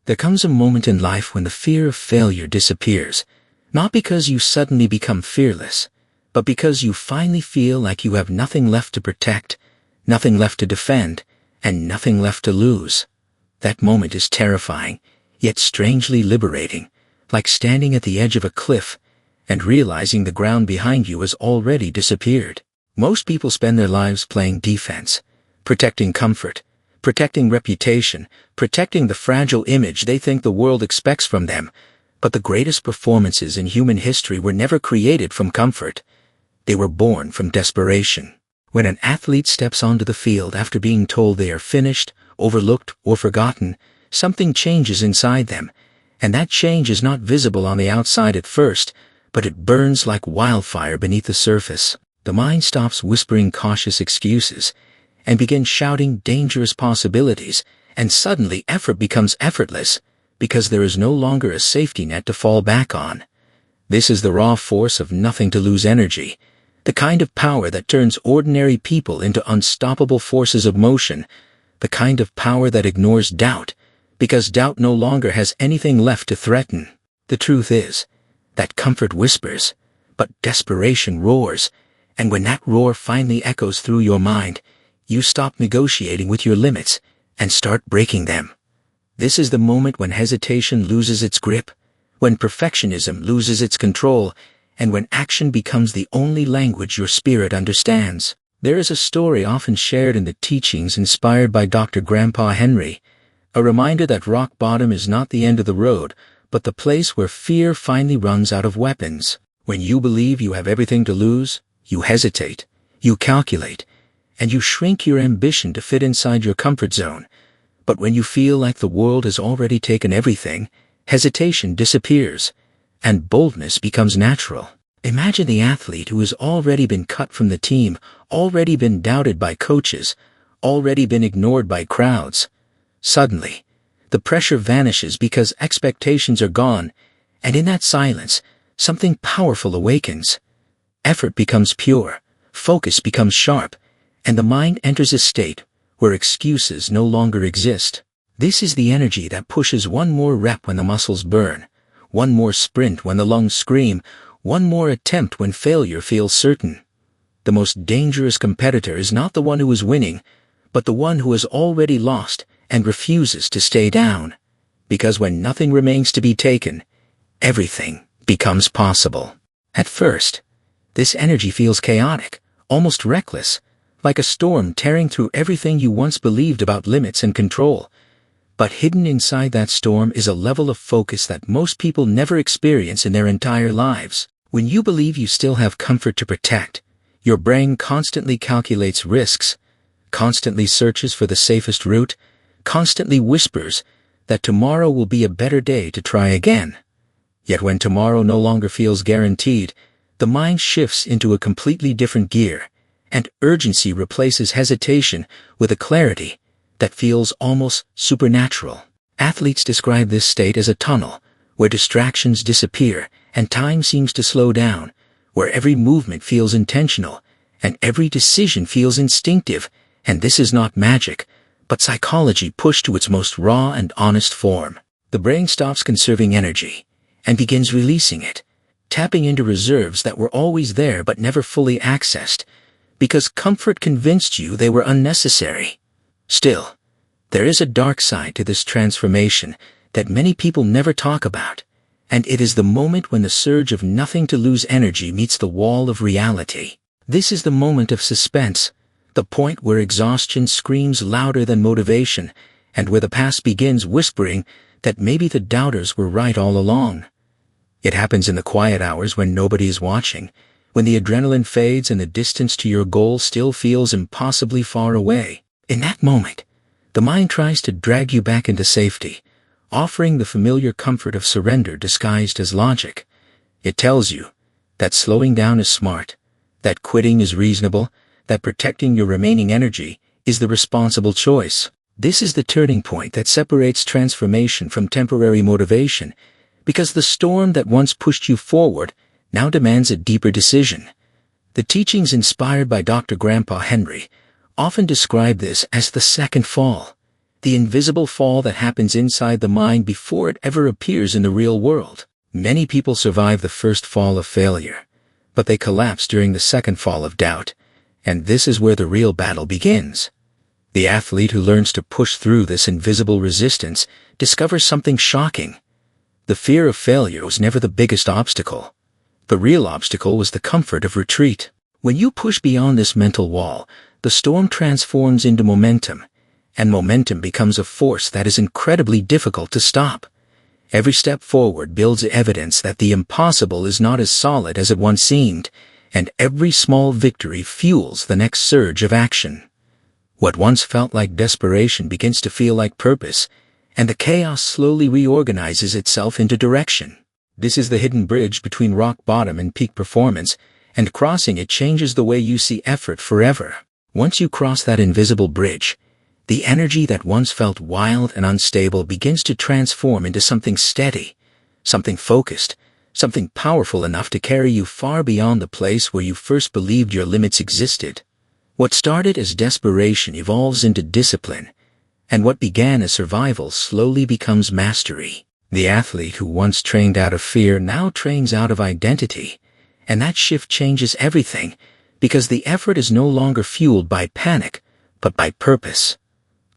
There comes a moment in life when the fear of failure disappears, not because you suddenly become fearless, but because you finally feel like you have nothing left to protect, nothing left to defend, and nothing left to lose. That moment is terrifying, yet strangely liberating, like standing at the edge of a cliff and realizing the ground behind you has already disappeared. Most people spend their lives playing defense, protecting comfort, protecting reputation, protecting the fragile image they think the world expects from them. But the greatest performances in human history were never created from comfort. They were born from desperation. When an athlete steps onto the field after being told they are finished, overlooked, or forgotten, something changes inside them, and that change is not visible on the outside at first, but it burns like wildfire beneath the surface. The mind stops whispering cautious excuses and begins shouting dangerous possibilities, and suddenly effort becomes effortless because there is no longer a safety net to fall back on. This is the raw force of nothing to lose energy, the kind of power that turns ordinary people into unstoppable forces of motion, the kind of power that ignores doubt, because doubt no longer has anything left to threaten. The truth is that comfort whispers, but desperation roars, and when that roar finally echoes through your mind, you stop negotiating with your limits and start breaking them. This is the moment when hesitation loses its grip, when perfectionism loses its control, and when action becomes the only language your spirit understands. There is a story often shared in the teachings inspired by Dr. Grandpa Henry, a reminder that rock bottom is not the end of the road, but the place where fear finally runs out of weapons. When you believe you have everything to lose, you hesitate, you calculate, and you shrink your ambition to fit inside your comfort zone. But when you feel like the world has already taken everything, hesitation disappears, and boldness becomes natural. Imagine the athlete who has already been cut from the team, already been doubted by coaches, already been ignored by crowds. Suddenly, the pressure vanishes because expectations are gone, and in that silence, something powerful awakens. Effort becomes pure, focus becomes sharp, and the mind enters a state where excuses no longer exist. This is the energy that pushes one more rep when the muscles burn, one more sprint when the lungs scream, one more attempt when failure feels certain. The most dangerous competitor is not the one who is winning, but the one who has already lost and refuses to stay down. Because when nothing remains to be taken, everything becomes possible. At first, this energy feels chaotic, almost reckless, like a storm tearing through everything you once believed about limits and control. But hidden inside that storm is a level of focus that most people never experience in their entire lives. When you believe you still have comfort to protect, your brain constantly calculates risks, constantly searches for the safest route, constantly whispers that tomorrow will be a better day to try again. Yet when tomorrow no longer feels guaranteed, the mind shifts into a completely different gear, and urgency replaces hesitation with a clarity that feels almost supernatural. Athletes describe this state as a tunnel, where distractions disappear and time seems to slow down, where every movement feels intentional and every decision feels instinctive. And this is not magic, but psychology pushed to its most raw and honest form. The brain stops conserving energy and begins releasing it, tapping into reserves that were always there but never fully accessed, because comfort convinced you they were unnecessary. Still, there is a dark side to this transformation that many people never talk about, and it is the moment when the surge of nothing to lose energy meets the wall of reality. This is the moment of suspense, the point where exhaustion screams louder than motivation, and where the past begins whispering that maybe the doubters were right all along. It happens in the quiet hours when nobody is watching, when the adrenaline fades and the distance to your goal still feels impossibly far away. In that moment, the mind tries to drag you back into safety, offering the familiar comfort of surrender disguised as logic. It tells you that slowing down is smart, that quitting is reasonable, that protecting your remaining energy is the responsible choice. This is the turning point that separates transformation from temporary motivation, because the storm that once pushed you forward now demands a deeper decision. The teachings inspired by Dr. Grandpa Henry often describe this as the second fall, the invisible fall that happens inside the mind before it ever appears in the real world. Many people survive the first fall of failure, but they collapse during the second fall of doubt, and this is where the real battle begins. The athlete who learns to push through this invisible resistance discovers something shocking. The fear of failure was never the biggest obstacle. The real obstacle was the comfort of retreat. When you push beyond this mental wall, the storm transforms into momentum, and momentum becomes a force that is incredibly difficult to stop. Every step forward builds evidence that the impossible is not as solid as it once seemed, and every small victory fuels the next surge of action. What once felt like desperation begins to feel like purpose, and the chaos slowly reorganizes itself into direction. This is the hidden bridge between rock bottom and peak performance, and crossing it changes the way you see effort forever. Once you cross that invisible bridge, the energy that once felt wild and unstable begins to transform into something steady, something focused, something powerful enough to carry you far beyond the place where you first believed your limits existed. What started as desperation evolves into discipline, and what began as survival slowly becomes mastery. The athlete who once trained out of fear now trains out of identity, and that shift changes everything, because the effort is no longer fueled by panic, but by purpose.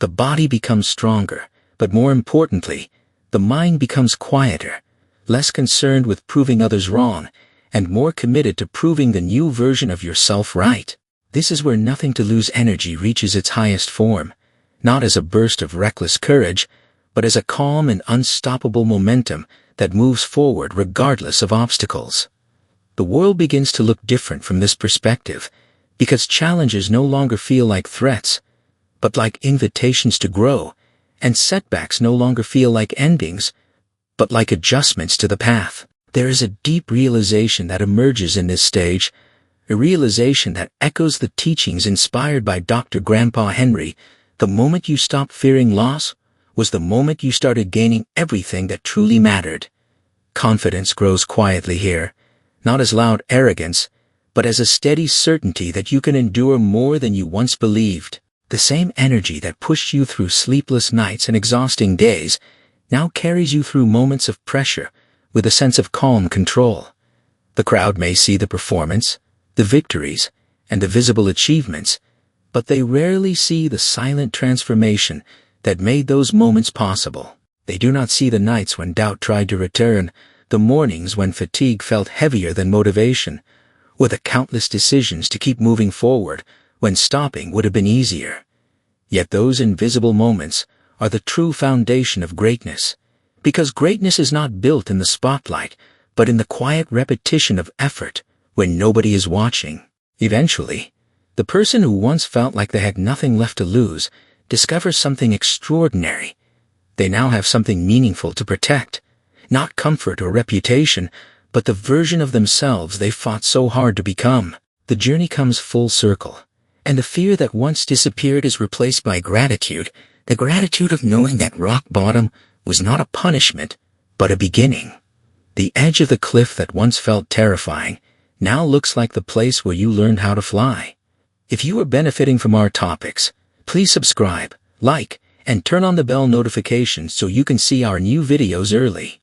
The body becomes stronger, but more importantly, the mind becomes quieter, less concerned with proving others wrong, and more committed to proving the new version of yourself right. This is where nothing to lose energy reaches its highest form, not as a burst of reckless courage, but as a calm and unstoppable momentum that moves forward regardless of obstacles. The world begins to look different from this perspective, because challenges no longer feel like threats, but like invitations to grow, and setbacks no longer feel like endings, but like adjustments to the path. There is a deep realization that emerges in this stage, a realization that echoes the teachings inspired by Dr. Grandpa Henry. The moment you stopped fearing loss was the moment you started gaining everything that truly mattered. Confidence grows quietly here, not as loud arrogance, but as a steady certainty that you can endure more than you once believed. The same energy that pushed you through sleepless nights and exhausting days now carries you through moments of pressure with a sense of calm control. The crowd may see the performance, the victories, and the visible achievements, but they rarely see the silent transformation that made those moments possible. They do not see the nights when doubt tried to return, the mornings when fatigue felt heavier than motivation, or the countless decisions to keep moving forward when stopping would have been easier. Yet those invisible moments are the true foundation of greatness, because greatness is not built in the spotlight, but in the quiet repetition of effort when nobody is watching. Eventually, the person who once felt like they had nothing left to lose discovers something extraordinary. They now have something meaningful to protect, not comfort or reputation, but the version of themselves they fought so hard to become. The journey comes full circle, and the fear that once disappeared is replaced by gratitude, the gratitude of knowing that rock bottom was not a punishment, but a beginning. The edge of the cliff that once felt terrifying now looks like the place where you learned how to fly. If you are benefiting from our topics, please subscribe, like, and turn on the bell notifications so you can see our new videos early.